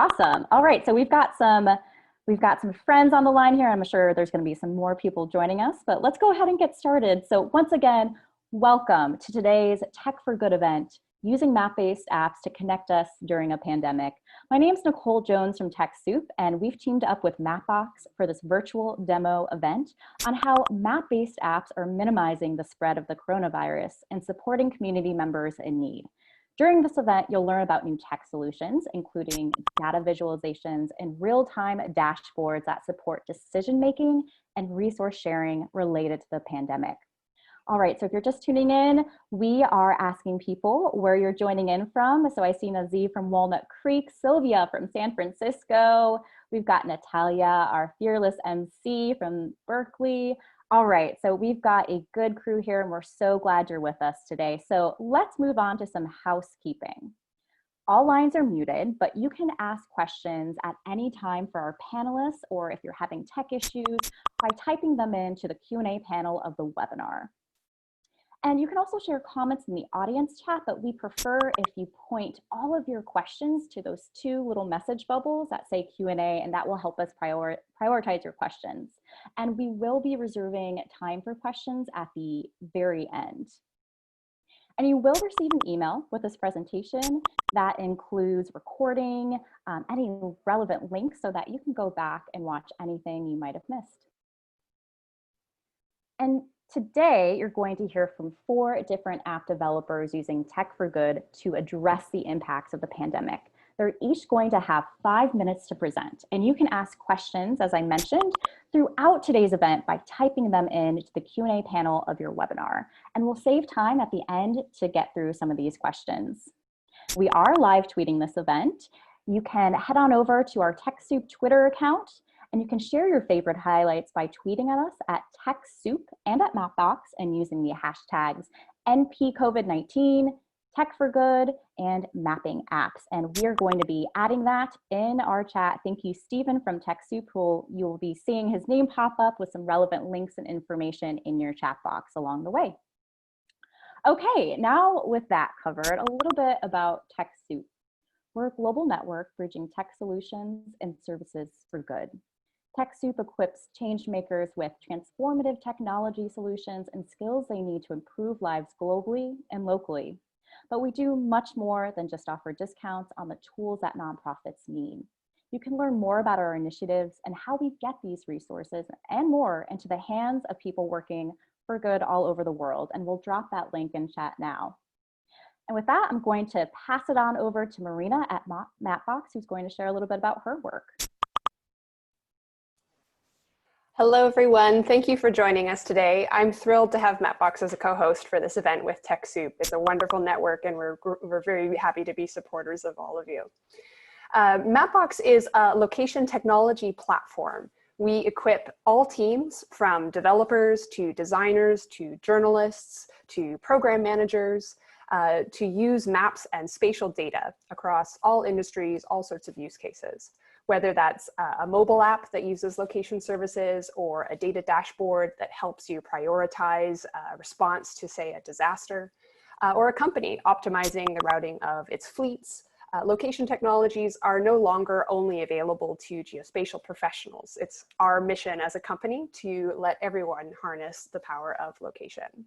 Awesome. All right, so we've got some friends on the line here. I'm sure there's going to be some more people joining us, but let's go ahead and get started. So once again, welcome to today's Tech for Good event, using map-based apps to connect us during a pandemic. My name's Nicole Jones from TechSoup, and we've teamed up with Mapbox for this virtual demo event on how map-based apps are minimizing the spread of the coronavirus and supporting community members in need. During this event, you'll learn about new tech solutions, including data visualizations and real-time dashboards that support decision-making and resource sharing related to the pandemic. All right, so if you're just tuning in, we are asking people where you're joining in from. So I see Nazee from Walnut Creek, Sylvia from San Francisco. We've got Natalia, our fearless MC from Berkeley. All right, so we've got a good crew here and we're so glad you're with us today. So let's move on to some housekeeping. All lines are muted, but you can ask questions at any time for our panelists, or if you're having tech issues, by typing them into the Q&A panel of the webinar. And you can also share comments in the audience chat, but we prefer if you point all of your questions to those two little message bubbles that say Q&A, and that will help us prioritize your questions. And we will be reserving time for questions at the very end. And you will receive an email with this presentation that includes recording, any relevant links so that you can go back and watch anything you might have missed. And today, you're going to hear from 4 different app developers using Tech for Good to address the impacts of the pandemic. They're each going to have 5 minutes to present, and you can ask questions, as I mentioned, throughout today's event by typing them into the Q&A panel of your webinar. And we'll save time at the end to get through some of these questions. We are live tweeting this event. You can head on over to our TechSoup Twitter account, and you can share your favorite highlights by tweeting at us at TechSoup and at Mapbox and using the hashtags NPCovid19, Tech for Good, and Mapping Apps. And we are going to be adding that in our chat. Thank you, Stephen from TechSoup, who you'll be seeing his name pop up with some relevant links and information in your chat box along the way. Okay, now with that covered, a little bit about TechSoup. We're a global network bridging tech solutions and services for good. TechSoup equips change makers with transformative technology solutions and skills they need to improve lives globally and locally. But we do much more than just offer discounts on the tools that nonprofits need. You can learn more about our initiatives and how we get these resources and more into the hands of people working for good all over the world. And we'll drop that link in chat now. And with that, I'm going to pass it on over to Marina at Mapbox, who's going to share a little bit about her work. Hello, everyone. Thank you for joining us today. I'm thrilled to have Mapbox as a co-host for this event with TechSoup. It's a wonderful network, and we're very happy to be supporters of all of you. Mapbox is a location technology platform. We equip all teams, from developers to designers to journalists to program managers, to use maps and spatial data across all industries, all sorts of use cases. Whether that's a mobile app that uses location services, or a data dashboard that helps you prioritize a response to, say, a disaster, or a company optimizing the routing of its fleets, location technologies are no longer only available to geospatial professionals. It's our mission as a company to let everyone harness the power of location.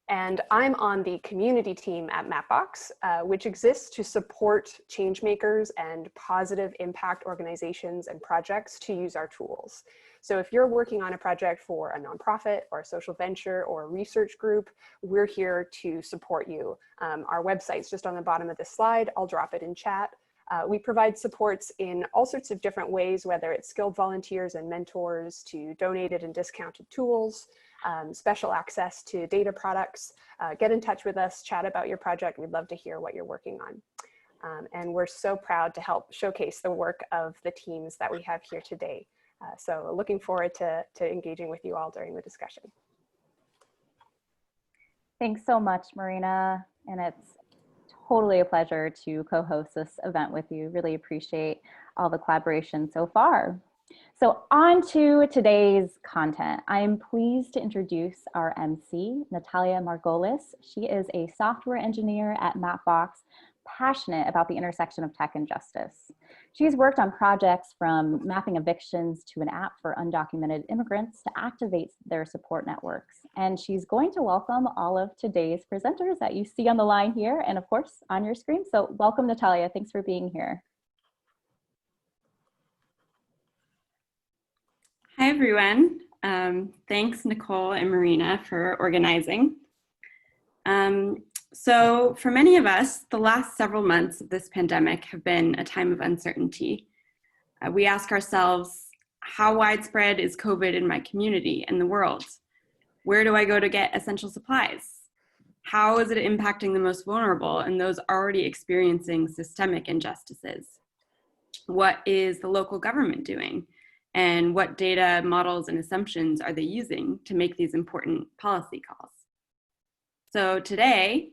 And I'm on the community team at Mapbox, which exists to support changemakers and positive impact organizations and projects to use our tools. So if you're working on a project for a nonprofit or a social venture or a research group, we're here to support you. Our website's just on the bottom of this slide. I'll drop it in chat. We provide supports in all sorts of different ways, whether it's skilled volunteers and mentors to donated and discounted tools, special access to data products. Get in touch with us, chat about your project. We'd love to hear what you're working on. And we're so proud to help showcase the work of the teams that we have here today. So looking forward to engaging with you all during the discussion. Thanks so much, Marina. And it's totally a pleasure to co-host this event with you. Really appreciate all the collaboration so far. So on to today's content. I am pleased to introduce our MC, Natalia Margolis. She is a software engineer at Mapbox, passionate about the intersection of tech and justice. She's worked on projects from mapping evictions to an app for undocumented immigrants to activate their support networks. And she's going to welcome all of today's presenters that you see on the line here and of course on your screen. So welcome, Natalia. Thanks for being here. Hi, everyone. Thanks, Nicole and Marina, for organizing. So for many of us, the last several months of this pandemic have been a time of uncertainty. We ask ourselves, how widespread is COVID in my community and the world? Where do I go to get essential supplies? How is it impacting the most vulnerable and those already experiencing systemic injustices? What is the local government doing? And what data, models, and assumptions are they using to make these important policy calls? So today,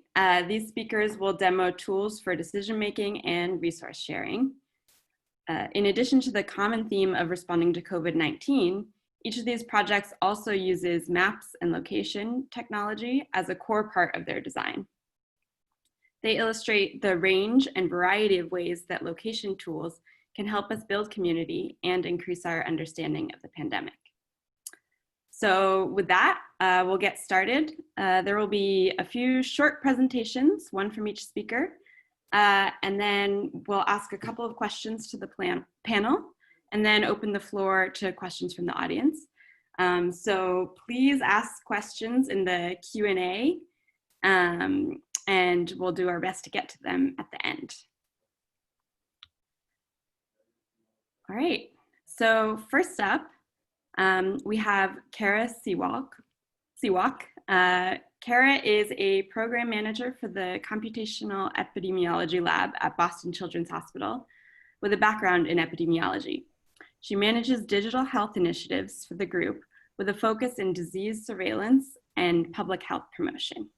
these speakers will demo tools for decision-making and resource sharing. In addition to the common theme of responding to COVID-19, each of these projects also uses maps and location technology as a core part of their design. They illustrate the range and variety of ways that location tools can help us build community and increase our understanding of the pandemic. So with that, we'll get started. There will be a few short presentations, one from each speaker, and then we'll ask a couple of questions to the panel, and then open the floor to questions from the audience. So please ask questions in the Q&A, and we'll do our best to get to them at the end. All right, so first up, we have Cara C Walk. Cara is a program manager for the Computational Epidemiology Lab at Boston Children's Hospital with a background in epidemiology. She manages digital health initiatives for the group with a focus in disease surveillance and public health promotion.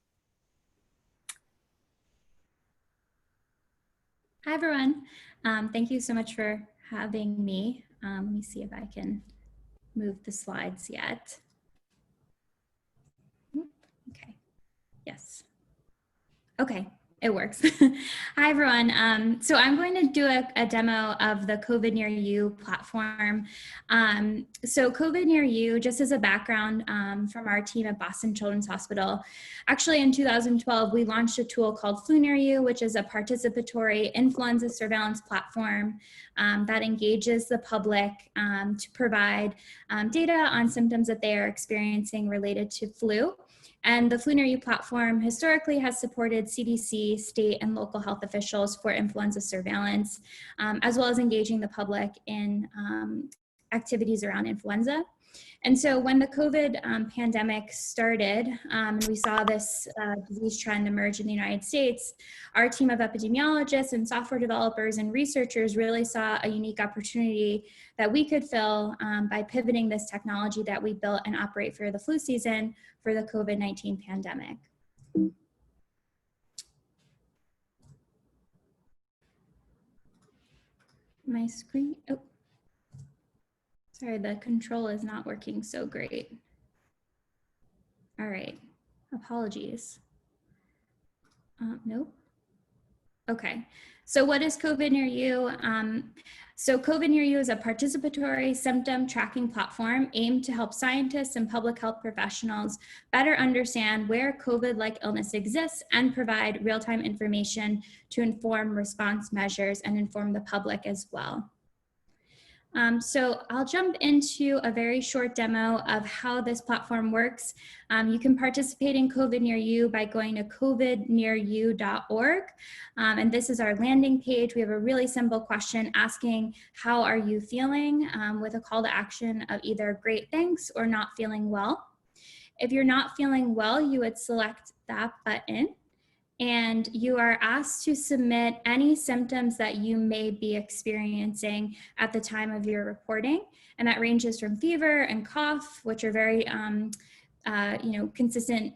Hi, everyone. Thank you so much for having me. Let me see if I can move the slides yet. Okay, yes. Okay, it works. Hi, everyone. So I'm going to do a demo of the COVID Near You platform. So COVID Near You, just as a background from our team at Boston Children's Hospital, actually in 2012, we launched a tool called Flu Near You, which is a participatory influenza surveillance platform that engages the public to provide data on symptoms that they are experiencing related to flu. And the Flu Near You platform historically has supported CDC, state, and local health officials for influenza surveillance, as well as engaging the public in activities around influenza. And so when the COVID pandemic started, and we saw this disease trend emerge in the United States, our team of epidemiologists and software developers and researchers really saw a unique opportunity that we could fill by pivoting this technology that we built and operate for the flu season for the COVID-19 pandemic. My screen, oh. Sorry, the control is not working so great. All right, apologies. Nope. Okay, so what is COVID Near You? So COVID Near You is a participatory symptom tracking platform aimed to help scientists and public health professionals better understand where COVID-like illness exists and provide real-time information to inform response measures and inform the public as well. So I'll jump into a very short demo of how this platform works. You can participate in COVID Near You by going to covidnearyou.org. And this is our landing page. We have a really simple question asking, how are you feeling? With a call to action of either great, thanks, or not feeling well. If you're not feeling well, you would select that button. And you are asked to submit any symptoms that you may be experiencing at the time of your reporting. And that ranges from fever and cough, which are very consistent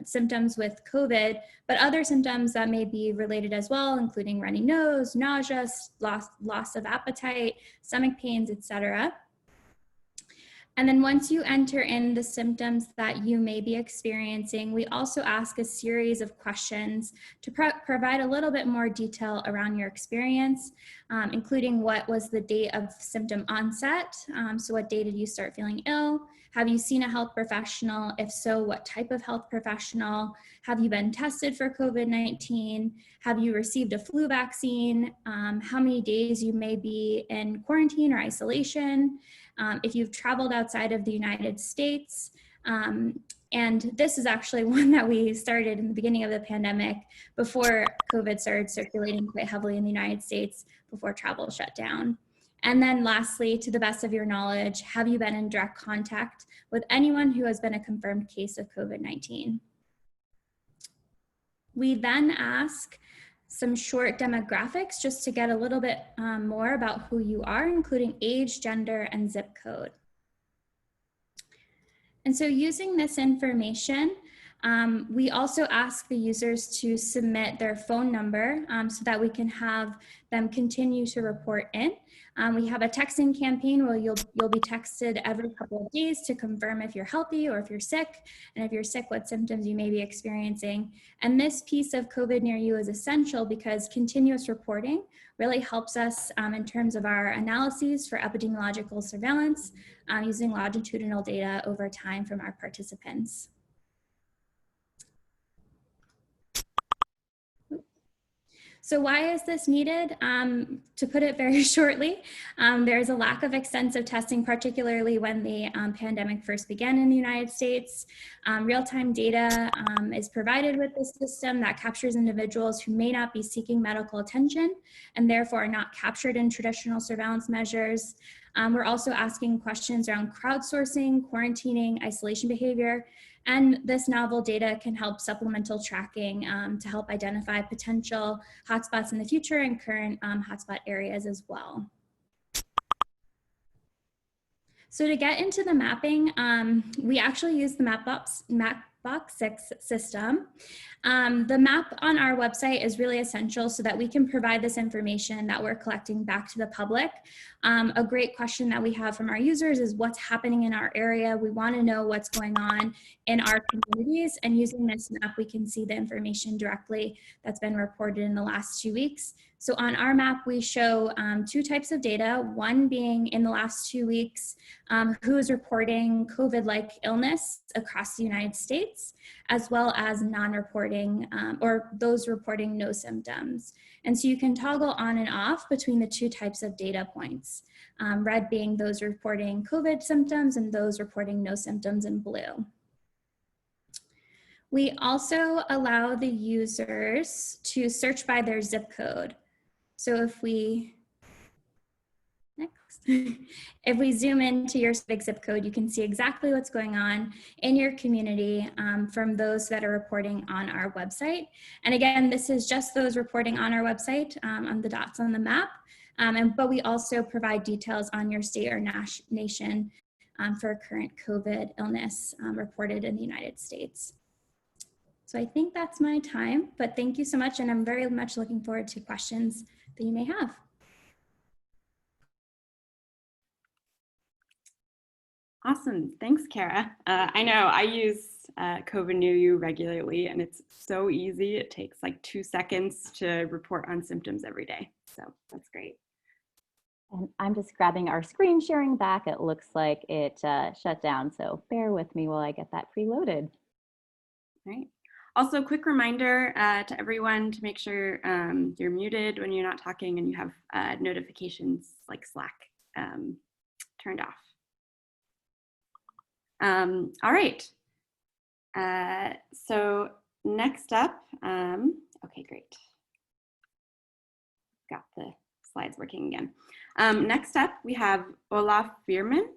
symptoms with COVID, but other symptoms that may be related as well, including runny nose, nausea, loss of appetite, stomach pains, etc. And then once you enter in the symptoms that you may be experiencing, we also ask a series of questions to provide a little bit more detail around your experience, including what was the date of symptom onset. So what day did you start feeling ill? Have you seen a health professional? If so, what type of health professional? Have you been tested for COVID-19? Have you received a flu vaccine? How many days you may be in quarantine or isolation? If you've traveled outside of the United States. And this is actually one that we started in the beginning of the pandemic before COVID started circulating quite heavily in the United States, before travel shut down. And then lastly, to the best of your knowledge, have you been in direct contact with anyone who has been a confirmed case of COVID-19? We then ask some short demographics just to get a little bit more about who you are, including age, gender, and zip code. And so using this information, we also ask the users to submit their phone number so that we can have them continue to report in. We have a texting campaign where you'll be texted every couple of days to confirm if you're healthy or if you're sick, and if you're sick, what symptoms you may be experiencing. And this piece of COVID Near You is essential because continuous reporting really helps us in terms of our analyses for epidemiological surveillance using longitudinal data over time from our participants. So why is this needed? To put it very shortly, there's a lack of extensive testing, particularly when the pandemic first began in the United States. Real-time data is provided with this system that captures individuals who may not be seeking medical attention and therefore are not captured in traditional surveillance measures. We're also asking questions around crowdsourcing, quarantining, isolation behavior, and this novel data can help supplemental tracking to help identify potential hotspots in the future and current hotspot areas as well. So to get into the mapping, we actually use the Mapbox 6 system. The map on our website is really essential so that we can provide this information that we're collecting back to the public. A great question that we have from our users is what's happening in our area. We want to know what's going on in our communities, and using this map, we can see the information directly that's been reported in the last 2 weeks. So on our map, we show 2 types of data, one being in the last 2 weeks, who is reporting COVID-like illness across the United States, as well as non-reporting or those reporting no symptoms. And so you can toggle on and off between the 2 types of data points, red being those reporting COVID symptoms and those reporting no symptoms in blue. We also allow the users to search by their zip code. So if we, if we zoom into your specific zip code, you can see exactly what's going on in your community from those that are reporting on our website. And again, this is just those reporting on our website on the dots on the map, but we also provide details on your state or nation for current COVID illness reported in the United States. So I think that's my time, but thank you so much. And I'm very much looking forward to questions that you may have. Awesome, thanks, Cara. I know I use COVID Near You regularly, and it's so easy. It takes like 2 seconds to report on symptoms every day. So that's great. And I'm just grabbing our screen sharing back. It looks like it shut down. So bear with me while I get that preloaded. All right. Also, quick reminder to everyone to make sure you're muted when you're not talking and you have notifications like Slack turned off. All right. So next up, okay, great. Got the slides working again. Next up, we have Olaf Fierman.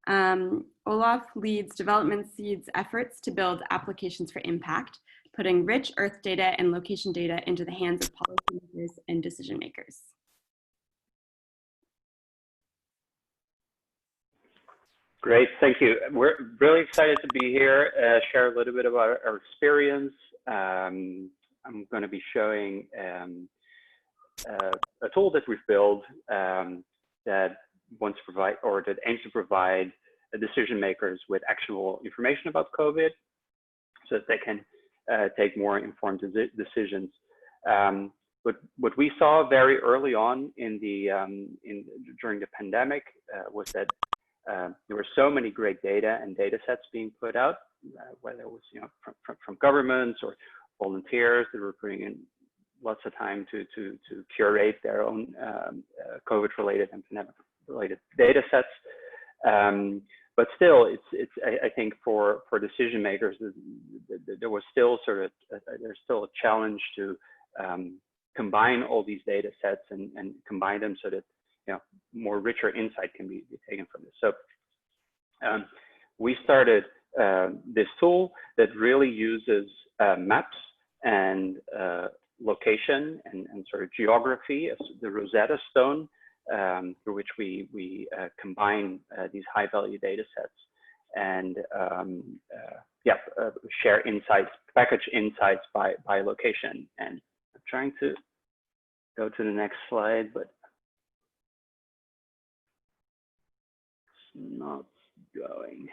Olaf leads Development Seed's efforts to build applications for impact, putting rich Earth data and location data into the hands of policymakers and decision makers. Great, thank you. We're really excited to be here, share a little bit about our experience. I'm going to be showing a tool that we've built that wants to provide, or that aims to provide, decision makers with actionable information about COVID so that they can take more informed decisions. What we saw very early on during the pandemic was that there were so many great data and data sets being put out, whether it was from governments or volunteers that were putting in lots of time to curate their own COVID-related and pandemic-related data sets. But still, I think for decision makers, there was still there's still a challenge to combine all these data sets and combine them so that more richer insight can be taken from this. So we started this tool that really uses maps and location and sort of geography as the Rosetta Stone, through which we combine these high-value data sets and share insights, package insights by location. And I'm trying to go to the next slide, but it's not going.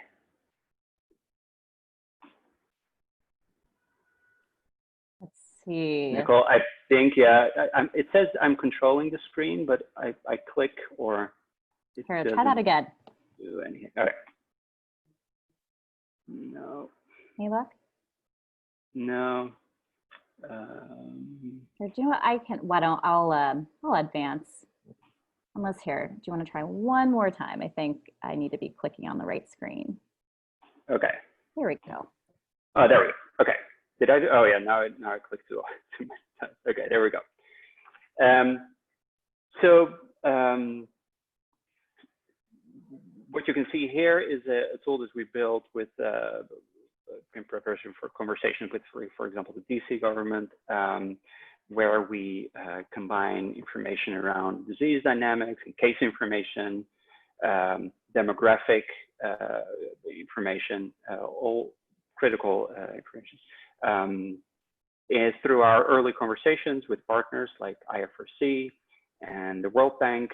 Let's see. Nicole, I think, it says I'm controlling the screen, but I click or it Here, try that again. do anything. All right. No. Any luck? No. Here, do you know what? I can. Why don't I'll advance. Unless here, do you want to try one more time? I think I need to be clicking on the right screen. Okay. There we go. Oh, there we go. Okay. Did I? Oh yeah. Now I clicked too much. Okay. There we go. What you can see here is a tool that we built with in preparation for conversations with, for example, the DC government, where we combine information around disease dynamics and case information, demographic information, all critical information. And through our early conversations with partners like IFRC and the World Bank,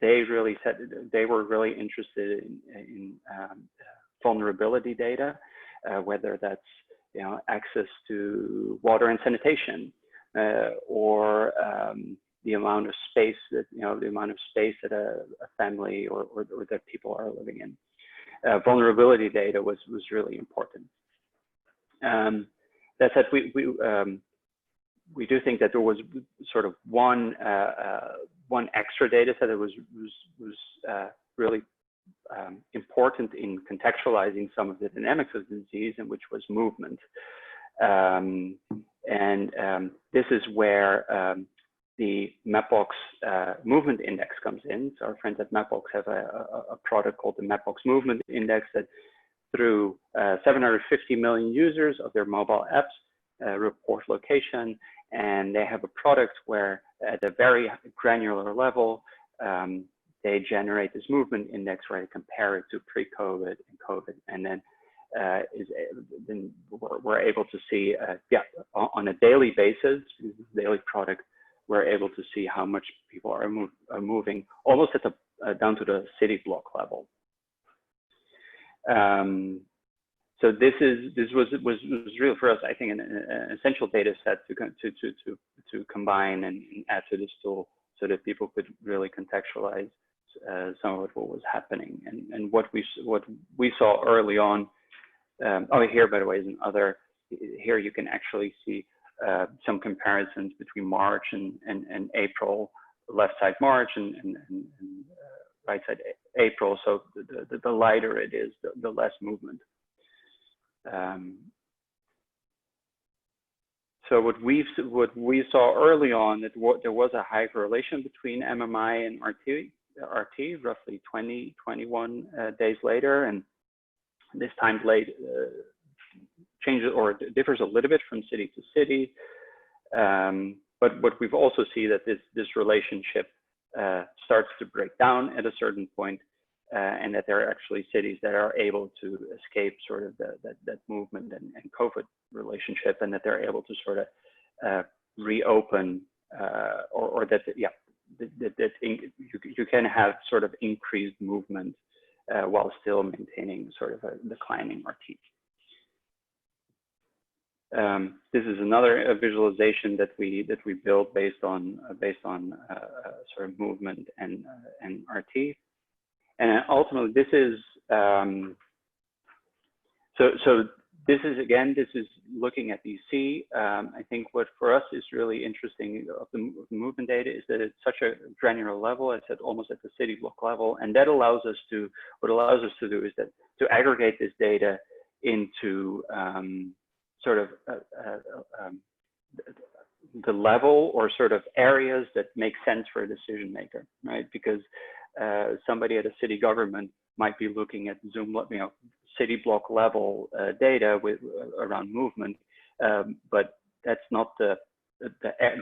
they really said they were really interested in vulnerability data, whether that's access to water and sanitation, or the amount of space that a family or that people are living in. Vulnerability data was really important. That said, we do think that there was sort of one extra data set that was really important in contextualizing some of the dynamics of the disease, and which was movement. This is where the Mapbox movement index comes in. So our friends at Mapbox have a product called the Mapbox movement index that, through 750 million users of their mobile apps, report location, and they have a product where, at a very granular level, they generate this movement index where they compare it to pre-COVID and COVID, and then we're able to see, on a daily basis, daily product, we're able to see how much people are moving, almost at the down to the city block level. So this was real for us, I think, an essential data set to combine and add to this tool, so that people could really contextualize some of what was happening, and what we saw early on. Here, by the way, is another. Here you can actually see some comparisons between March and April. Left side March and right side April. So the lighter it is, the less movement. So what we saw early on, that there was a high correlation between MMI and RT, roughly 21 days later, and this time changes or differs a little bit from city to city. But what we've also seen that this relationship starts to break down at a certain point, and that there are actually cities that are able to escape sort of that movement and COVID relationship, and that they're able to sort of reopen, or that you can have sort of increased movement while still maintaining sort of a declining RT. This is another visualization that we built based on sort of movement and RT, and ultimately this is this is looking at DC. I think what for us is really interesting of the movement data is that it's such a granular level. It's at almost at the city block level, and that allows us to do is that to aggregate this data into sort of the level or sort of areas that make sense for a decision maker, right? Because somebody at a city government might be looking at city block level data around movement, but that's not the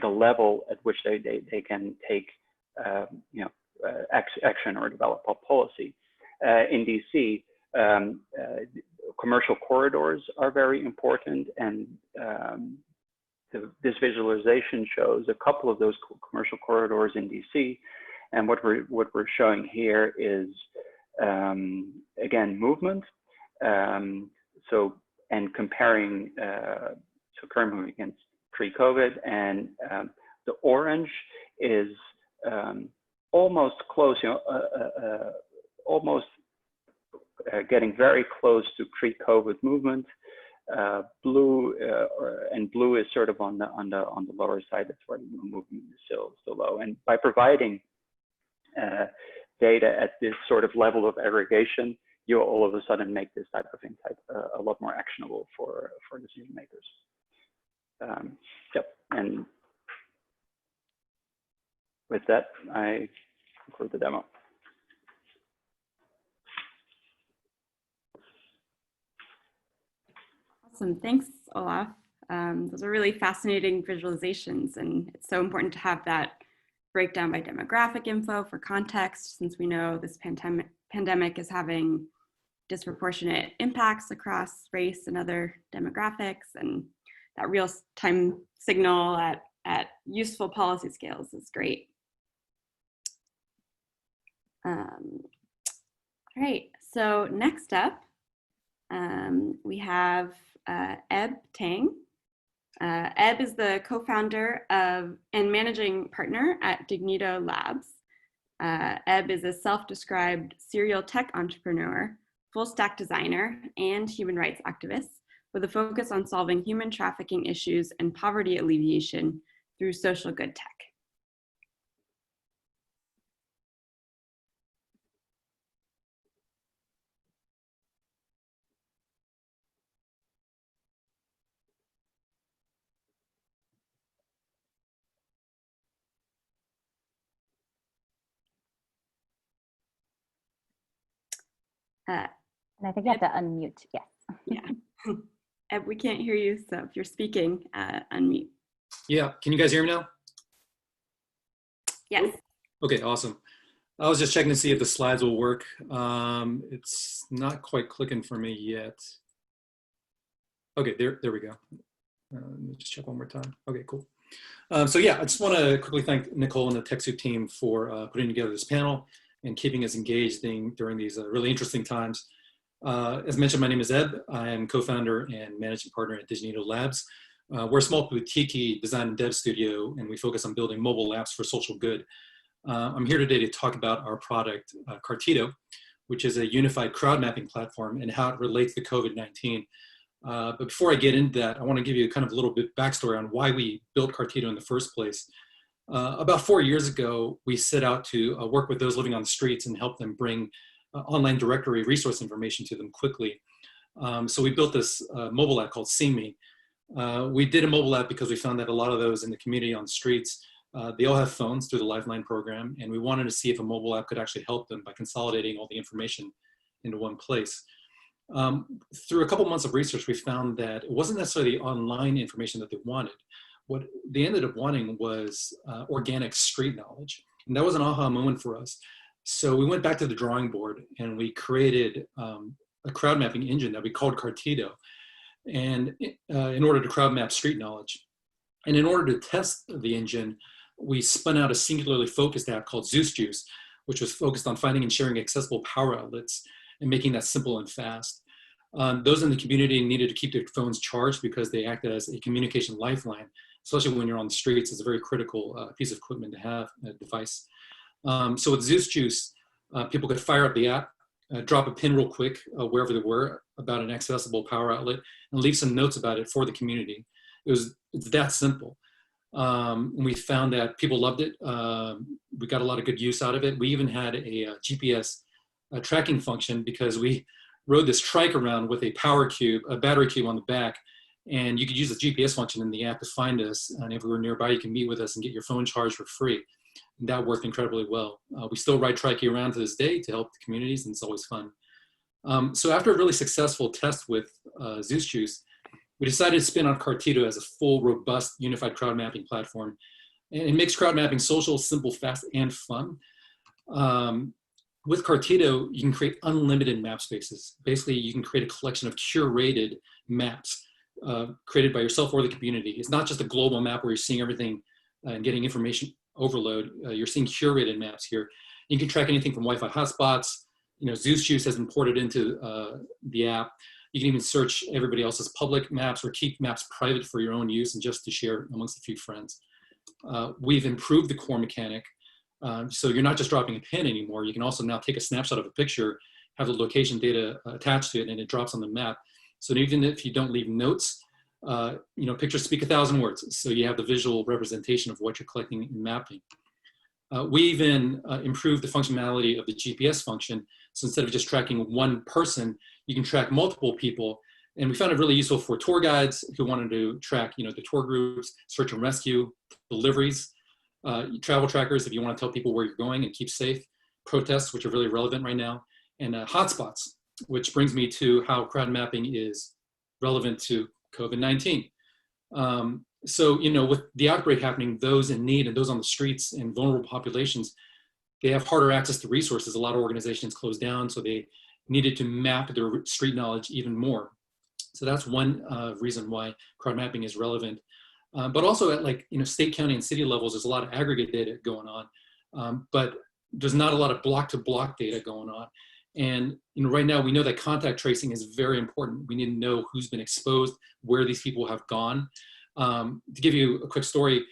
level at which they can take action or develop a policy. In DC, commercial corridors are very important, and this visualization shows a couple of those commercial corridors in DC. And what we're showing here is again movement. And comparing current movement against pre-COVID, and the orange is almost close, almost getting very close to pre-COVID movement. Blue is sort of on the lower side. That's where the movement is still low. And by providing data at this sort of level of aggregation, you all of a sudden make this type of insight a lot more actionable for decision makers. Yep. And with that, I conclude the demo. Awesome, thanks, Olaf. Those are really fascinating visualizations, and it's so important to have that breakdown by demographic info for context, since we know this pandemic is having disproportionate impacts across race and other demographics, and that real-time signal at useful policy scales is great. All right, so next up, we have Tang. Eb is the co-founder of and managing partner at Dignito Labs. Eb is a self-described serial tech entrepreneur, full stack designer, and human rights activist with a focus on solving human trafficking issues and poverty alleviation through social good tech. And I think you have to unmute, yes. Yeah, Eb, we can't hear you, so if you're speaking, unmute. Yeah, can you guys hear me now? Yes. Okay, awesome. I was just checking to see if the slides will work. It's not quite clicking for me yet. Okay, there we go. Let me just check one more time. Okay, cool. So yeah, I just want to quickly thank Nicole and the TechSoup team for putting together this panel and keeping us engaged during these really interesting times. As mentioned, my name is Eb. I am co-founder and managing partner at Dignito Labs. We're a small boutique design and dev studio, and we focus on building mobile apps for social good. I'm here today to talk about our product, Cartito, which is a unified crowd mapping platform and how it relates to COVID-19. But before I get into that, I want to give you kind of a little bit backstory on why we built Cartito in the first place. About 4 years ago, we set out to work with those living on the streets and help them bring online directory resource information to them quickly. So we built this mobile app called See Me. We did a mobile app because we found that a lot of those in the community on the streets, they all have phones through the Lifeline program, and we wanted to see if a mobile app could actually help them by consolidating all the information into one place. Through a couple months of research, we found that it wasn't necessarily online information that they wanted. What they ended up wanting was organic street knowledge. And that was an aha moment for us. So we went back to the drawing board and we created a crowd mapping engine that we called Cartito, and in order to crowd map street knowledge. And in order to test the engine, we spun out a singularly focused app called Zeus Juice, which was focused on finding and sharing accessible power outlets and making that simple and fast. Those in the community needed to keep their phones charged because they act as a communication lifeline, especially when you're on the streets. It's a very critical piece of equipment to have, a device. So with Zeus Juice, people could fire up the app, drop a pin real quick wherever they were about an accessible power outlet, and leave some notes about it for the community. It's that simple. And we found that people loved it. We got a lot of good use out of it. We even had a GPS tracking function because we rode this trike around with a power cube, a battery cube on the back, and you could use the GPS function in the app to find us. And if we were nearby, you can meet with us and get your phone charged for free. And that worked incredibly well. We still ride trike around to this day to help the communities, and it's always fun. So after a really successful test with Zeus Juice, we decided to spin on Cartito as a full, robust, unified crowd mapping platform. And it makes crowd mapping social, simple, fast, and fun. With Cartito, you can create unlimited map spaces. Basically, you can create a collection of curated maps created by yourself or the community. It's not just a global map where you're seeing everything and getting information overload. You're seeing curated maps here. You can track anything from Wi-Fi hotspots. Zeus Juice has imported into the app. You can even search everybody else's public maps or keep maps private for your own use and just to share amongst a few friends. We've improved the core mechanic. So you're not just dropping a pin anymore. You can also now take a snapshot of a picture, have the location data attached to it, and it drops on the map. So even if you don't leave notes, pictures speak 1,000 words. So you have the visual representation of what you're collecting and mapping. We even improved the functionality of the GPS function. So instead of just tracking one person, you can track multiple people. And we found it really useful for tour guides who wanted to track, the tour groups, search and rescue, deliveries, travel trackers if you want to tell people where you're going and keep safe, protests, which are really relevant right now, and hotspots, which brings me to how crowd mapping is relevant to COVID-19. So, with the outbreak happening, those in need and those on the streets and vulnerable populations, they have harder access to resources. A lot of organizations closed down, so they needed to map their street knowledge even more. So that's one reason why crowd mapping is relevant. But also at state, county, and city levels, there's a lot of aggregate data going on, but there's not a lot of block-to-block data going on. And right now we know that contact tracing is very important. We need to know who's been exposed, where these people have gone. To give you a quick story,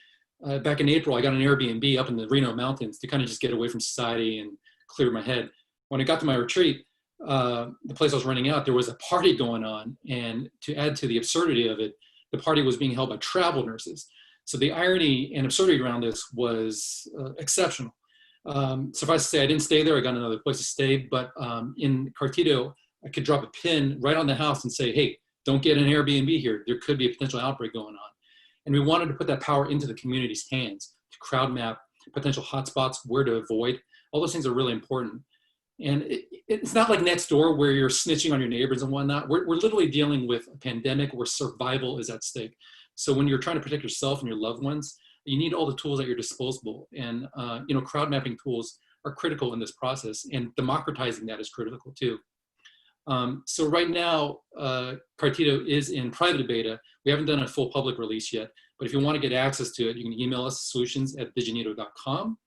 back in April, I got an Airbnb up in the Reno Mountains to kind of just get away from society and clear my head. When I got to my retreat, the place I was renting out, there was a party going on. And to add to the absurdity of it, the party was being held by travel nurses. So the irony and absurdity around this was exceptional. Suffice to say, I didn't stay there. I got another place to stay. But in Cartito, I could drop a pin right on the house and say, hey, don't get an Airbnb here. There could be a potential outbreak going on. And we wanted to put that power into the community's hands to crowd map potential hotspots, where to avoid. All those things are really important. And it's not like Nextdoor where you're snitching on your neighbors and whatnot. We're literally dealing with a pandemic where survival is at stake. So when you're trying to protect yourself and your loved ones, you need all the tools at your disposal. And crowd mapping tools are critical in this process, and democratizing that is critical too. So right now, Cartito is in private beta. We haven't done a full public release yet, but if you want to get access to it, you can email us solutions@viginito.com.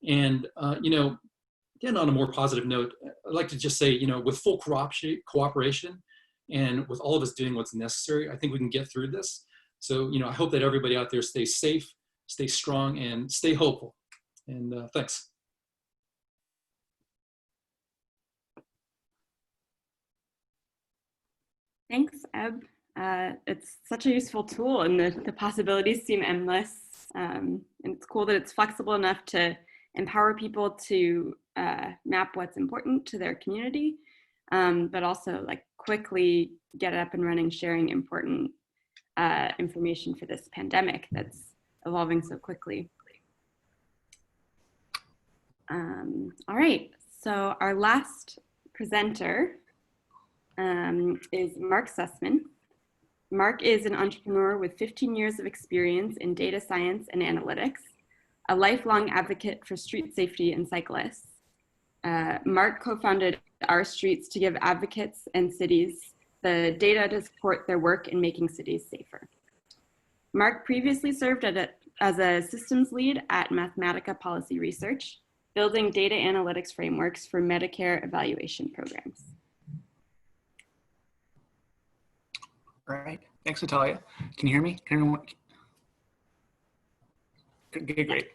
And, again, on a more positive note, I'd like to just say, with full cooperation and with all of us doing what's necessary, I think we can get through this. So, I hope that everybody out there stays safe, stay strong, and stay hopeful. And thanks. Thanks, Eb. It's such a useful tool, and the possibilities seem endless. And it's cool that it's flexible enough to empower people to map what's important to their community, but also quickly get it up and running, sharing important information for this pandemic that's evolving so quickly. All right, so our last presenter is Mark Sussman. Mark is an entrepreneur with 15 years of experience in data science and analytics, a lifelong advocate for street safety and cyclists. Mark co-founded Our Streets to give advocates and cities the data to support their work in making cities safer. Mark previously served as a systems lead at Mathematica Policy Research. building data analytics frameworks for Medicare evaluation programs. All right, thanks, Natalia. Can you hear me? Okay, great.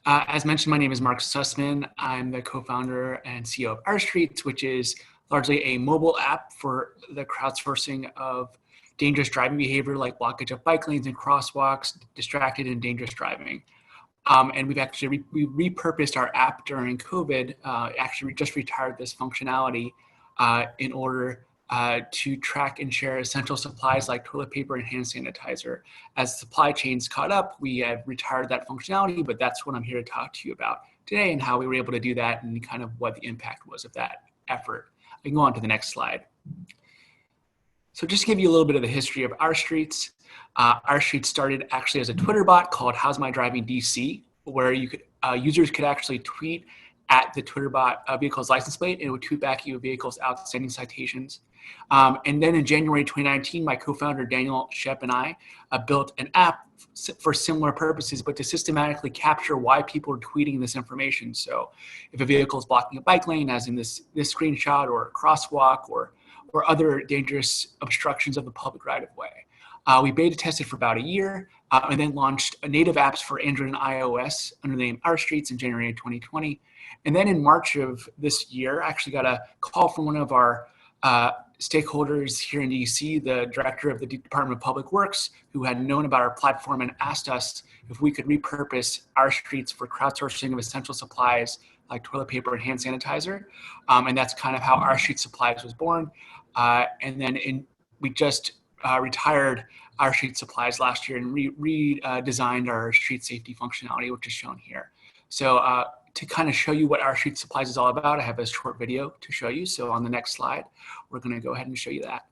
As mentioned, my name is Mark Sussman. I'm the co-founder and CEO of Our Streets, which is largely a mobile app for the crowdsourcing of dangerous driving behavior like blockage of bike lanes and crosswalks, distracted and dangerous driving. And we've actually repurposed our app during COVID. Actually, we just retired this functionality in order to track and share essential supplies like toilet paper and hand sanitizer. As supply chains caught up, we have retired that functionality, but that's what I'm here to talk to you about today and how we were able to do that and kind of what the impact was of that effort. I can go on to the next slide. So just to give you a little bit of the history of Our Streets. Our Streets started actually as a Twitter bot called How's My Driving DC, where you could users could actually tweet at the Twitter bot vehicle's license plate, and it would tweet back you a vehicle's outstanding citations. And then in January 2019, my co-founder Daniel Shep and I built an app for similar purposes, but to systematically capture why people are tweeting this information. So if a vehicle is blocking a bike lane, as in this screenshot, or a crosswalk, or other dangerous obstructions of the public right-of-way. We beta tested for about a year and then launched native apps for Android and iOS under the name Our Streets in January 2020. And then in March of this year, I actually got a call from one of our stakeholders here in DC, the director of the Department of Public Works, who had known about our platform and asked us if we could repurpose Our Streets for crowdsourcing of essential supplies like toilet paper and hand sanitizer. And that's kind of how Our Streets Supplies was born. And then we just retired Our Streets Supplies last year and redesigned our street safety functionality, which is shown here. So to kind of show you what Our Streets Supplies is all about, I have a short video to show you. So on the next slide, we're going to go ahead and show you that.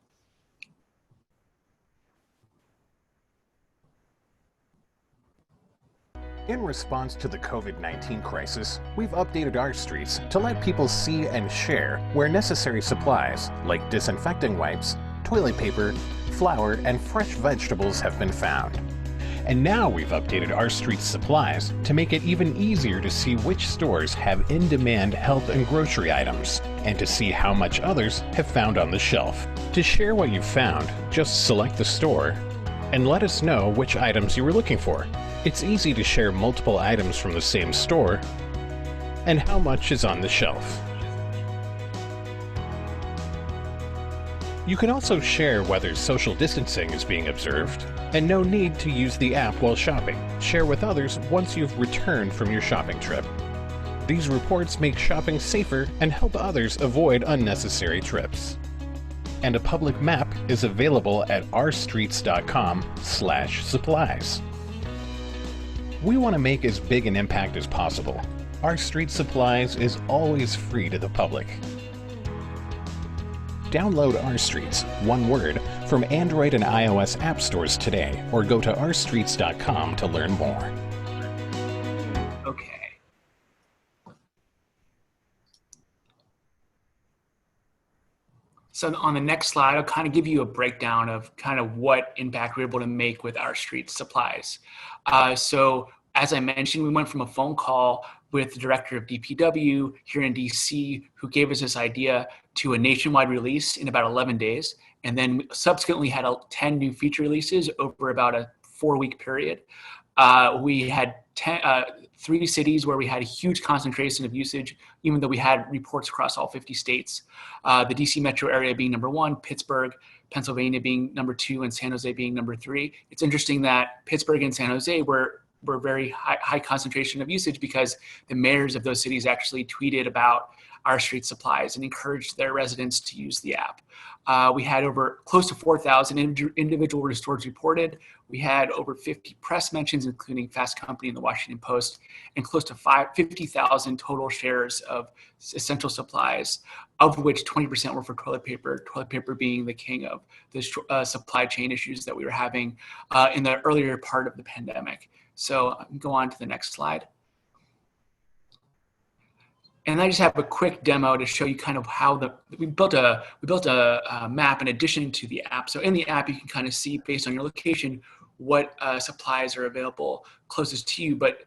In response to the COVID-19 crisis, we've updated Our Streets to let people see and share where necessary supplies like disinfecting wipes, toilet paper, flour, and fresh vegetables have been found. And now we've updated Our Streets Supplies to make it even easier to see which stores have in-demand health and grocery items, and to see how much others have found on the shelf. To share what you've found, just select the store and let us know which items you were looking for. It's easy to share multiple items from the same store and how much is on the shelf. You can also share whether social distancing is being observed, and no need to use the app while shopping. Share with others once you've returned from your shopping trip. These reports make shopping safer and help others avoid unnecessary trips. And a public map is available at ourstreets.com/supplies. We want to make as big an impact as possible. Our Street Supplies is always free to the public. Download Our Streets, one word, from Android and iOS app stores today, or go to ourstreets.com to learn more. Okay. So on the next slide, I'll kind of give you a breakdown of kind of what impact we're able to make with Our Streets Supplies. So as I mentioned, we went from a phone call with the director of DPW here in DC, who gave us this idea, to a nationwide release in about 11 days. And then we subsequently had 10 new feature releases over about a 4-week period. We had 3 cities where we had a huge concentration of usage, even though we had reports across all 50 states. The DC metro area being number 1, Pittsburgh, Pennsylvania being number 2, and San Jose being number 3. It's interesting that Pittsburgh and San Jose were very high concentration of usage because the mayors of those cities actually tweeted about Our Street Supplies and encouraged their residents to use the app. We had close to 4,000 individual restores reported. We had over 50 press mentions, including Fast Company and the Washington Post, and close to 50,000 total shares of essential supplies, of which 20% were for toilet paper being the king of the supply chain issues that we were having in the earlier part of the pandemic. So go on to the next slide. And I just have a quick demo to show you kind of how we built a map in addition to the app. So in the app, you can kind of see based on your location what supplies are available closest to you. But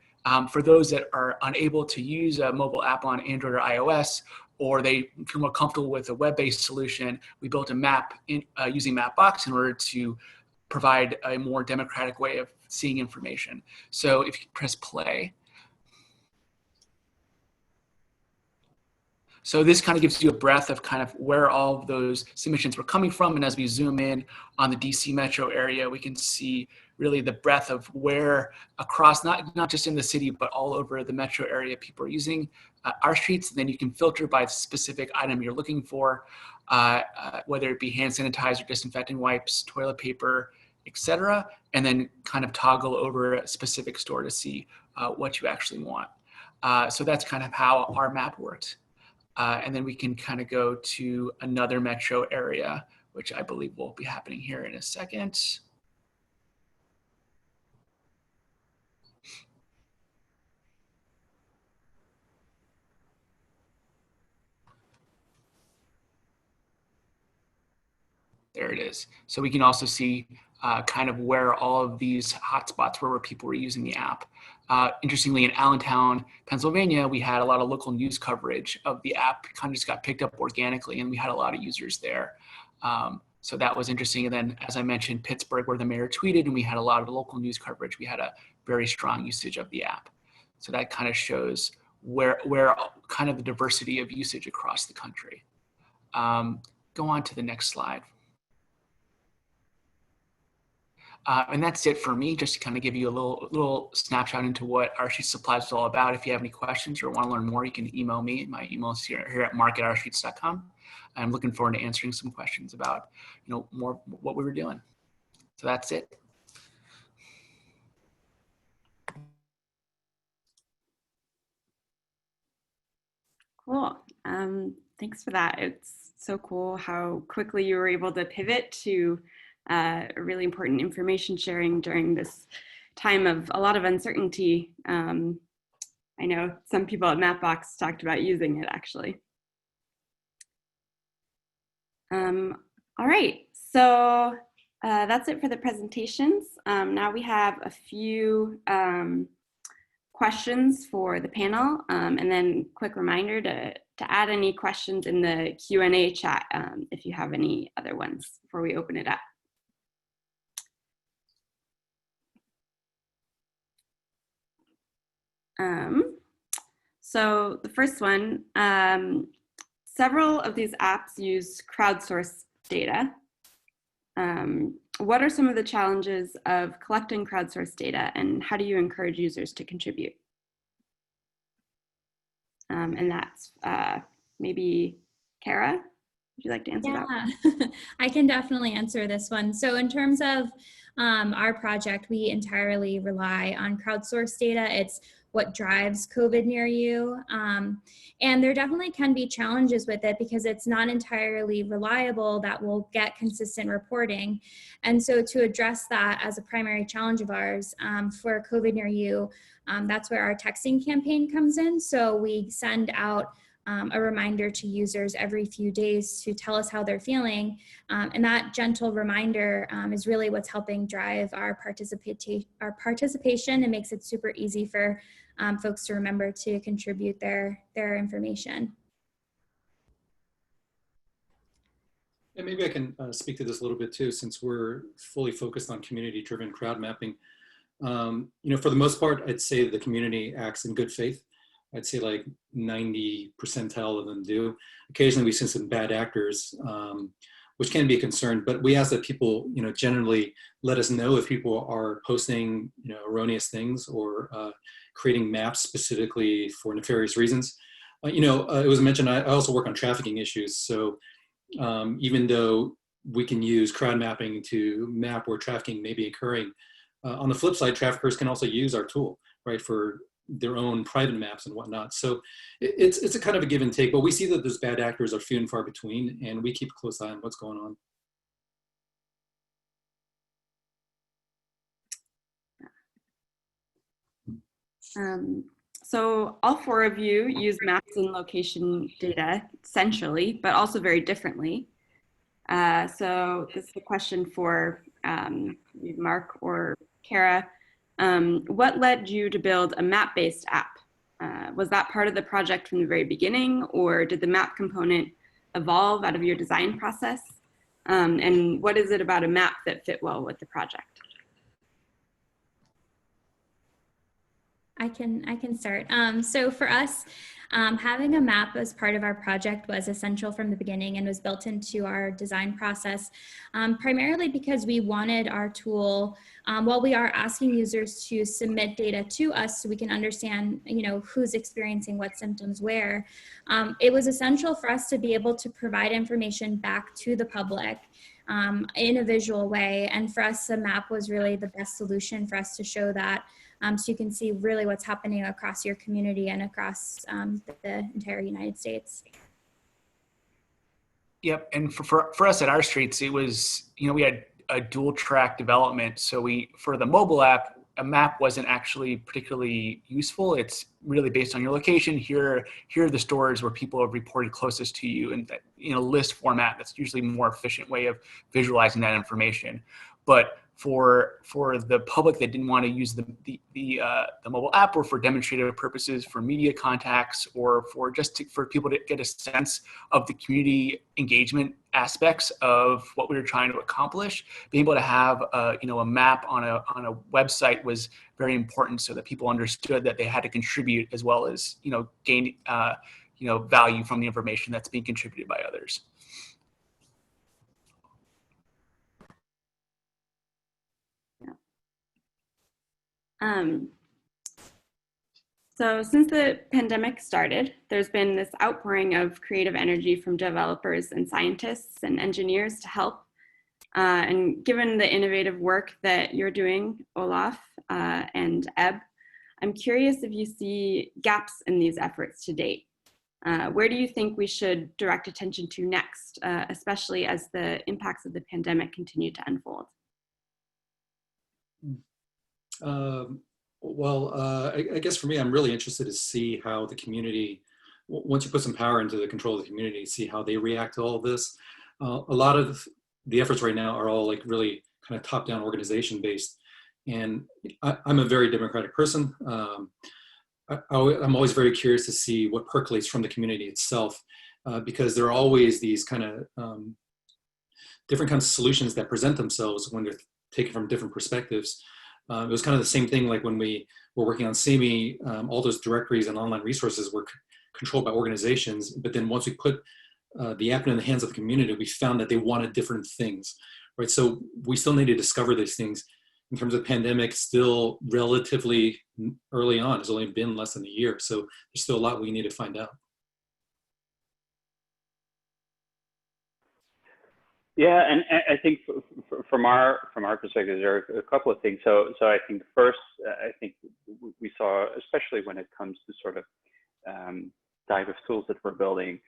For those that are unable to use a mobile app on Android or iOS, or they feel more comfortable with a web-based solution, we built a map using Mapbox in order to provide a more democratic way of seeing information. So if you press play. So this kind of gives you a breadth of kind of where all of those submissions were coming from. And as we zoom in on the DC metro area, we can see really the breadth of where across, not just in the city, but all over the metro area, people are using our streets. And then you can filter by the specific item you're looking for, whether it be hand sanitizer, disinfecting wipes, toilet paper, etc. And then kind of toggle over a specific store to see what you actually want. So that's kind of how our map works. And then we can kind of go to another metro area, which I believe will be happening here in a second. There it is. So we can also see kind of where all of these hotspots were where people were using the app. Interestingly, in Allentown, Pennsylvania, we had a lot of local news coverage of the app. It kind of just got picked up organically, and we had a lot of users there. So that was interesting. And then, as I mentioned, Pittsburgh, where the mayor tweeted, and we had a lot of local news coverage. We had a very strong usage of the app. So that kind of shows where kind of the diversity of usage across the country. Go on to the next slide. And that's it for me, just to kind of give you a little snapshot into what RStreets Supplies is all about. If you have any questions or want to learn more, you can email me. My email is here at mark@rstreets.com. I'm looking forward to answering some questions about, more what we were doing. So that's it. Cool. Thanks for that. It's so cool how quickly you were able to pivot to really important information sharing during this time of a lot of uncertainty. I know some people at Mapbox talked about using it actually. All right, so that's it for the presentations. Now we have a few questions for the panel, and then quick reminder to add any questions in the Q&A chat if you have any other ones before we open it up. So the first one, several of these apps use crowdsourced data. What are some of the challenges of collecting crowdsourced data, and how do you encourage users to contribute? And that's maybe Cara, would you like to answer that? I can definitely answer this one. So in terms of our project, we entirely rely on crowdsourced data. It's what drives COVID near you. And there definitely can be challenges with it because it's not entirely reliable that we'll get consistent reporting. And so to address that as a primary challenge of ours for COVID near you, that's where our texting campaign comes in. So we send out a reminder to users every few days to tell us how they're feeling. And that gentle reminder is really what's helping drive our participation and makes it super easy for folks to remember to contribute their information. And maybe I can speak to this a little bit too, since we're fully focused on community-driven crowd mapping. For the most part, I'd say the community acts in good faith. I'd say like 90 percentile of them do. Occasionally we see some bad actors, which can be a concern, but we ask that people, generally let us know if people are posting, erroneous things or creating maps specifically for nefarious reasons. It was mentioned, I also work on trafficking issues. So even though we can use crowd mapping to map where trafficking may be occurring, on the flip side, traffickers can also use our tool, right, for their own private maps and whatnot. So it's a kind of a give and take, but we see that those bad actors are few and far between, and we keep a close eye on what's going on. So all four of you use maps and location data centrally, but also very differently. So this is a question for Mark or Cara. What led you to build a map-based app? Was that part of the project from the very beginning, or did the map component evolve out of your design process? And what is it about a map that fit well with the project? I can start. So for us, having a map as part of our project was essential from the beginning and was built into our design process, primarily because we wanted our tool, while we are asking users to submit data to us so we can understand, who's experiencing what symptoms where, it was essential for us to be able to provide information back to the public in a visual way. And for us, the map was really the best solution for us to show that. So you can see really what's happening across your community and across the entire United States. Yep, and for us at our streets, it was, we had a dual track development. So for the mobile app, a map wasn't actually particularly useful. It's really based on your location. Here are the stores where people have reported closest to you, and that, list format, that's usually a more efficient way of visualizing that information. But for the public that didn't want to use the mobile app, or for demonstrative purposes, for media contacts, or for for people to get a sense of the community engagement aspects of what we were trying to accomplish, being able to have a map on a website was very important, so that people understood that they had to contribute as well as gain value from the information that's being contributed by others. So since the pandemic started, there's been this outpouring of creative energy from developers and scientists and engineers to help. And given the innovative work that you're doing, Olaf and Eb, I'm curious if you see gaps in these efforts to date. Where do you think we should direct attention to next, especially as the impacts of the pandemic continue to unfold? I guess for me, I'm really interested to see how the community, once you put some power into the control of the community, see how they react to all of this. A lot of the efforts right now are all like really kind of top-down organization based. And I'm a very democratic person. I'm always very curious to see what percolates from the community itself, because there are always these kind of different kinds of solutions that present themselves when they're taken from different perspectives. It was kind of the same thing like when we were working on SAMI, all those directories and online resources were controlled by organizations. But then once we put the app in the hands of the community, we found that they wanted different things, right? So we still need to discover these things. In terms of pandemic, still relatively early on. It's only been less than a year. So there's still a lot we need to find out. Yeah, and I think from our perspective, there are a couple of things. So I think first, I think we saw, especially when it comes to sort of type of tools that we're building,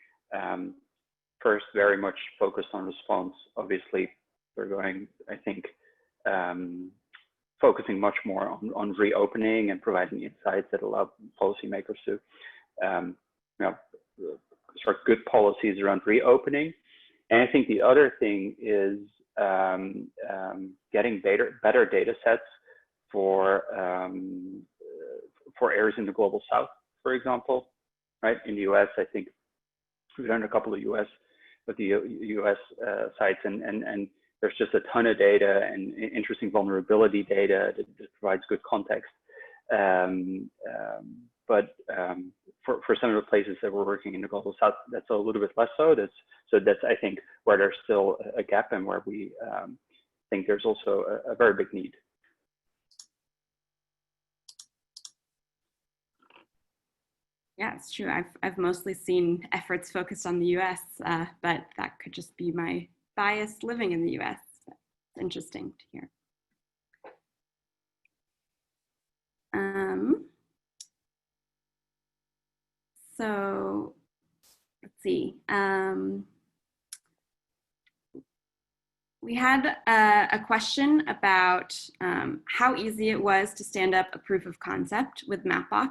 first very much focused on response. Obviously, we're going, I think, focusing much more on reopening and providing insights that allow policymakers to, sort of good policies around reopening. And I think the other thing is getting better data sets for areas in the global south, for example, right? In the US, I think we've done a couple of US sites, and there's just a ton of data and interesting vulnerability data that provides good context. But for some of the places that we're working in the global south, that's a little bit less so. That's I think where there's still a gap, and where we think there's also a very big need. Yeah, it's true. I've mostly seen efforts focused on the US, but that could just be my bias living in the US. It's interesting to hear. So let's see. We had a question about how easy it was to stand up a proof of concept with Mapbox.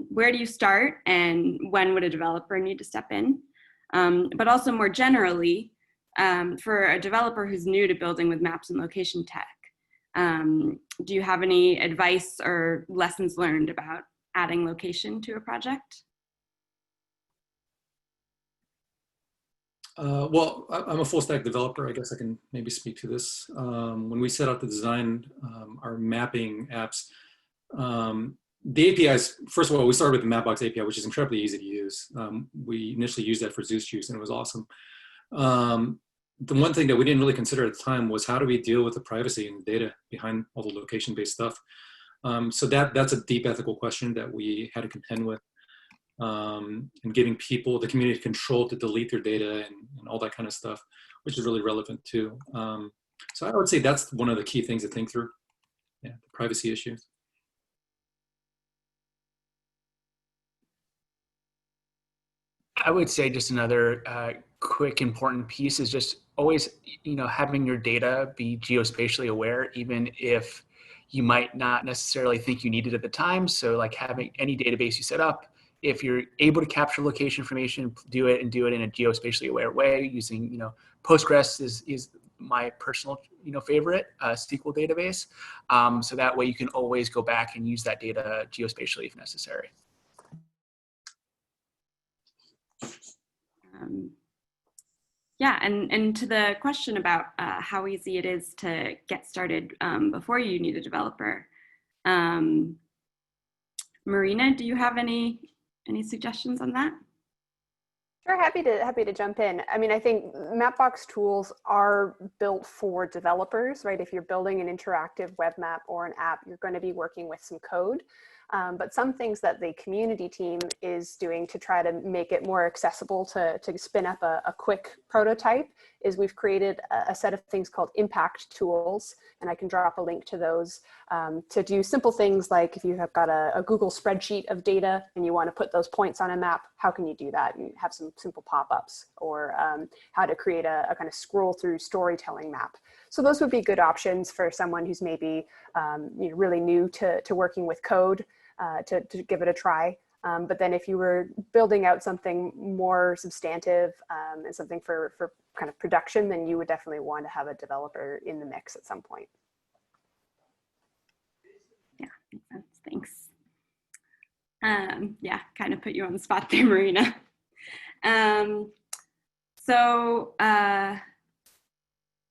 Where do you start, and when would a developer need to step in? But also more generally, for a developer who's new to building with maps and location tech, Do you have any advice or lessons learned about adding location to a project? Well, I'm a full stack developer. I guess I can maybe speak to this. When we set out to design our mapping apps, the APIs, first of all, we started with the Mapbox API, which is incredibly easy to use. We initially used that for Zeus Juice, and it was awesome. The one thing that we didn't really consider at the time was how do we deal with the privacy and the data behind all the location-based stuff. So that's a deep ethical question that we had to contend with. And giving people, the community, control to delete their data and all that kind of stuff, which is really relevant too. So I would say that's one of the key things to think through. Yeah, the privacy issue. I would say just another quick important piece is just always, having your data be geospatially aware, even if you might not necessarily think you need it at the time. So like having any database you set up, if you're able to capture location information, do it in a geospatially aware way using, Postgres is my personal, favorite SQL database. So that way you can always go back and use that data geospatially if necessary. Yeah, and to the question about how easy it is to get started before you need a developer, Marina, do you have any suggestions on that? Sure, happy to jump in. I mean, I think Mapbox tools are built for developers, right? If you're building an interactive web map or an app, you're going to be working with some code. But some things that the community team is doing to try to make it more accessible to spin up a quick prototype is we've created a set of things called impact tools. And I can drop a link to those to do simple things like if you have got a Google spreadsheet of data and you want to put those points on a map, how can you do that? You have some simple pop-ups, or how to create a kind of scroll through storytelling map. So those would be good options for someone who's maybe really new to working with code to give it a try. But then if you were building out something more substantive and something for kind of production, then you would definitely want to have a developer in the mix at some point. Yeah, makes sense. Thanks. Yeah, kind of put you on the spot there, Marina. So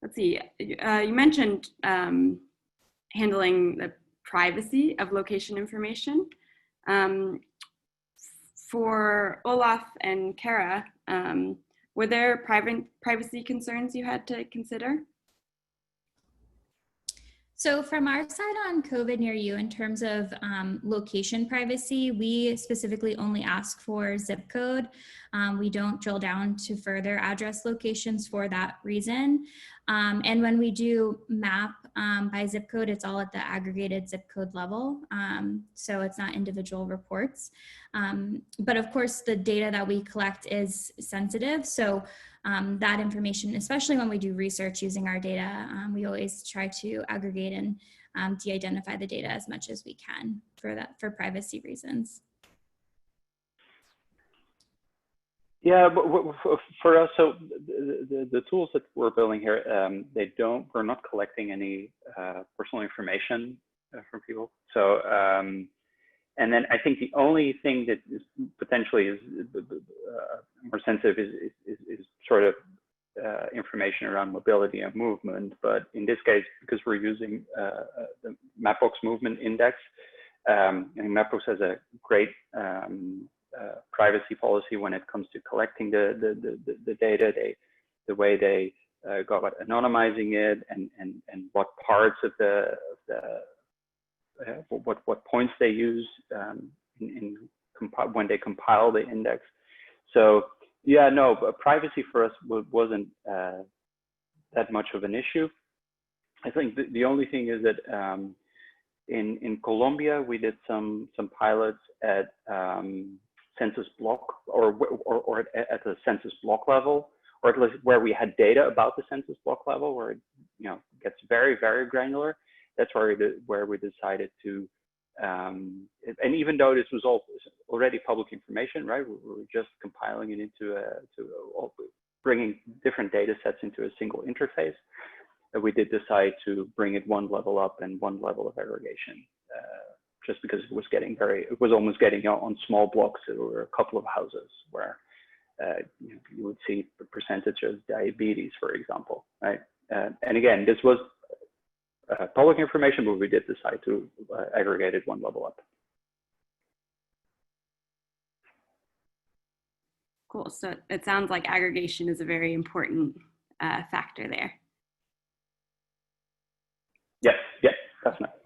let's see, you mentioned handling the privacy of location information. For Olaf and Cara, were there privacy concerns you had to consider? So from our side on COVID Near You, in terms of location privacy, we specifically only ask for zip code. We don't drill down to further address locations for that reason. And when we do map by zip code, it's all at the aggregated zip code level. So it's not individual reports. But of course, the data that we collect is sensitive. So that information, especially when we do research using our data, we always try to aggregate and de-identify the data as much as we can for privacy reasons. Yeah, but for us, so the tools that we're building here, we're not collecting any personal information from people. So, and then I think the only thing that is potentially is more sensitive is sort of information around mobility and movement. But in this case, because we're using the Mapbox movement index, and Mapbox has a great privacy policy when it comes to collecting the data. The way they go about anonymizing it and what parts of what points they use when they compile the index. So yeah, no, but privacy for us wasn't that much of an issue. I think the only thing is that in Colombia we did some pilots at census block or at the census block level, or at least where we had data about the census block level, where it gets very, very granular. That's where we decided to, and even though this was all already public information, right? We were just compiling it into bringing different data sets into a single interface. we did decide to bring it one level up and one level of aggregation, just because it was almost getting on small blocks. There were a couple of houses where you would see the percentage of diabetes, for example, right? And again, this was public information, but we did decide to aggregate it one level up. Cool. So it sounds like aggregation is a very important factor there. Yes, definitely.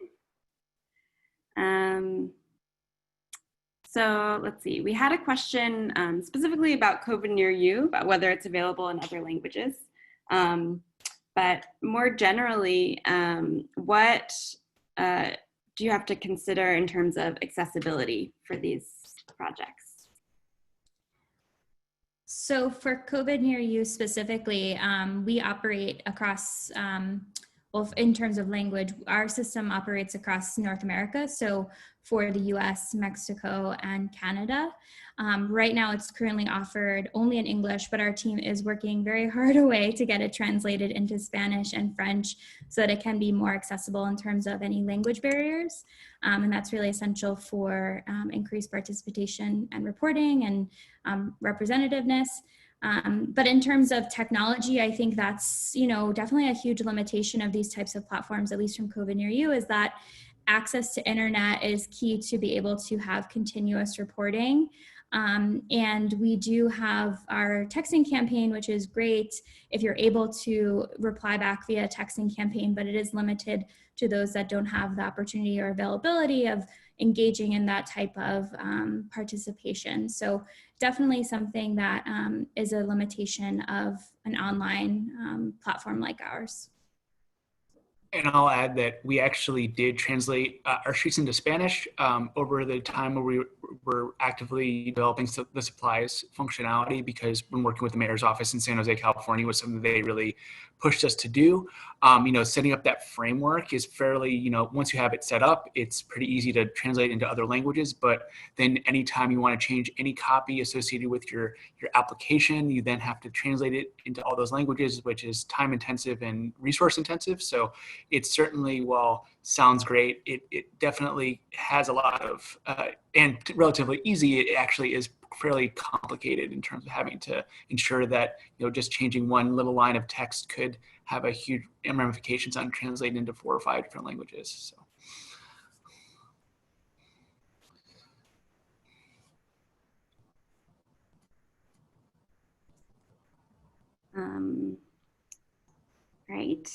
So let's see, we had a question specifically about COVID Near You, about whether it's available in other languages. But more generally, what do you have to consider in terms of accessibility for these projects? So for COVID Near You specifically, we operate across, well, in terms of language, our system operates across North America. So for the US, Mexico, and Canada. Right now it's currently offered only in English, but our team is working very hard away to get it translated into Spanish and French so that it can be more accessible in terms of any language barriers. And that's really essential for increased participation and reporting and representativeness. But in terms of technology, I think that's, definitely a huge limitation of these types of platforms, at least from COVID Near You, is that access to internet is key to be able to have continuous reporting. And we do have our texting campaign, which is great if you're able to reply back via texting campaign, but it is limited to those that don't have the opportunity or availability of engaging in that type of participation. So definitely something that is a limitation of an online platform like ours. And I'll add that we actually did translate our streets into Spanish over the time where we were actively developing the supplies functionality, because when working with the mayor's office in San Jose, California was something they really pushed us to do. Setting up that framework is fairly, once you have it set up, it's pretty easy to translate into other languages. But then anytime you want to change any copy associated with your application, you then have to translate it into all those languages, which is time intensive and resource intensive. So it certainly, while sounds great, it definitely has a lot of, and relatively easy, it actually is fairly complicated in terms of having to ensure that, just changing one little line of text could have a huge ramifications on translating into 4 or 5 different languages. So. Right.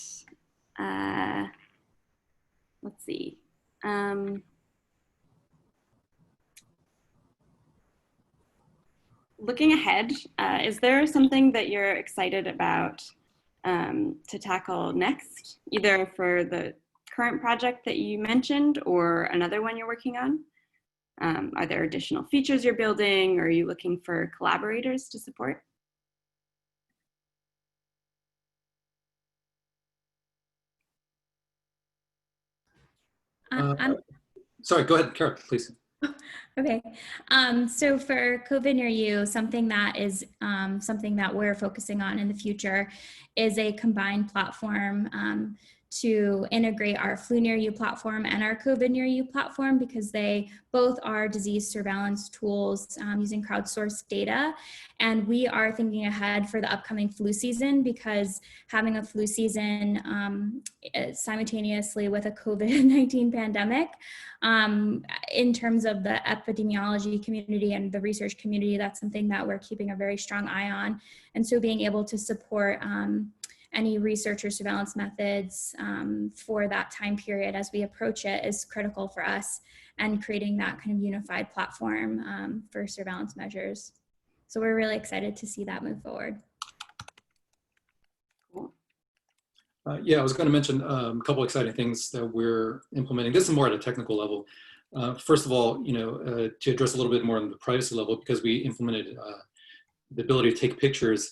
Let's see. Looking ahead, is there something that you're excited about to tackle next, either for the current project that you mentioned or another one you're working on? Are there additional features you're building, or are you looking for collaborators to support? Sorry, go ahead, Cara, please. Okay, so for COVID Near You, something that is something that we're focusing on in the future is a combined platform to integrate our Flu Near You platform and our COVID Near You platform, because they both are disease surveillance tools using crowdsourced data. And we are thinking ahead for the upcoming flu season, because having a flu season simultaneously with a COVID-19 pandemic, in terms of the epidemiology community and the research community, that's something that we're keeping a very strong eye on. And so being able to support any research or surveillance methods for that time period as we approach it is critical for us, and creating that kind of unified platform for surveillance measures. So we're really excited to see that move forward. Cool. Yeah, I was going to mention a couple exciting things that we're implementing. This is more at a technical level. First of all, to address a little bit more on the privacy level, because we implemented the ability to take pictures.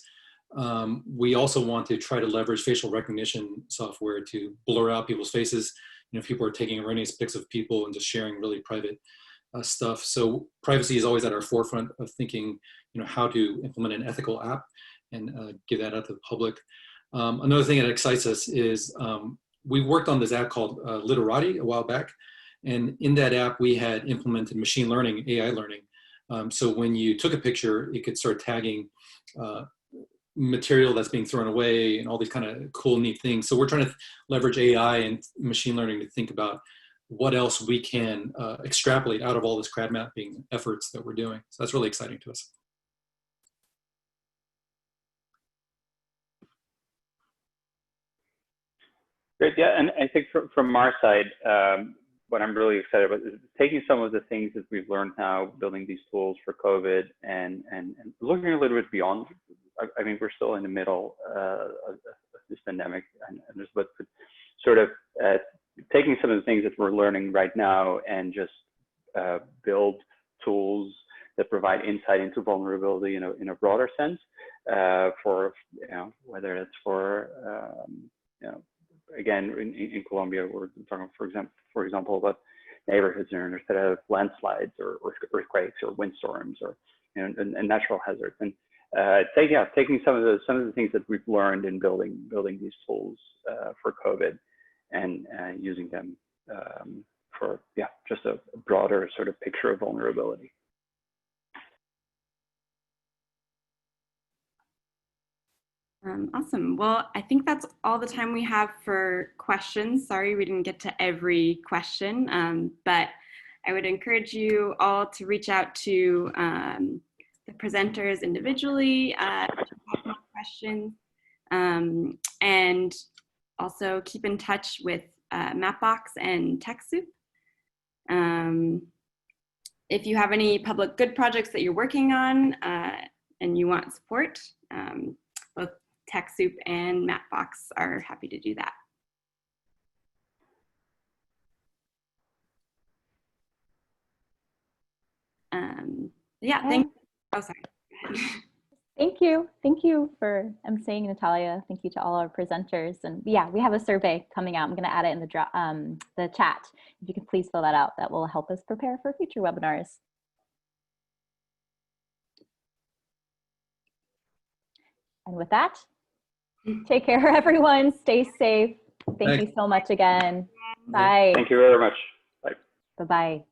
We also want to try to leverage facial recognition software to blur out people's faces. If people are taking erroneous pics of people and just sharing really private stuff. So privacy is always at our forefront of thinking, how to implement an ethical app and give that out to the public. Another thing that excites us is we worked on this app called Literati a while back. And in that app, we had implemented machine learning, AI learning. So when you took a picture, it could start tagging material that's being thrown away and all these kind of cool, neat things. So we're trying to leverage AI and machine learning to think about what else we can extrapolate out of all this crowd mapping efforts that we're doing. So that's really exciting to us. Great, yeah, and I think from our side, what I'm really excited about is taking some of the things that we've learned now, building these tools for COVID, and looking a little bit beyond. I mean, we're still in the middle of this pandemic, but sort of taking some of the things that we're learning right now and just build tools that provide insight into vulnerability in a broader sense, for whether it's for again, in Colombia, we're talking, for example, about neighborhoods that have landslides or earthquakes or windstorms or and natural hazards, and taking some of the things that we've learned in building these tools for COVID and using them for just a broader sort of picture of vulnerability. Awesome. Well, I think that's all the time we have for questions. Sorry, we didn't get to every question, but I would encourage you all to reach out to the presenters individually if you have more questions, and also keep in touch with Mapbox and TechSoup. If you have any public good projects that you're working on and you want support, both TechSoup and Mapbox are happy to do that. Yeah, thank you. Oh, sorry. Thank you. Thank you for saying, Natalia. Thank you to all our presenters. And yeah, we have a survey coming out. I'm going to add it in the chat. If you could please fill that out, that will help us prepare for future webinars. And with that, take care, everyone. Stay safe. Thank you so much again. Bye. Thank you very much. Bye. Bye-bye.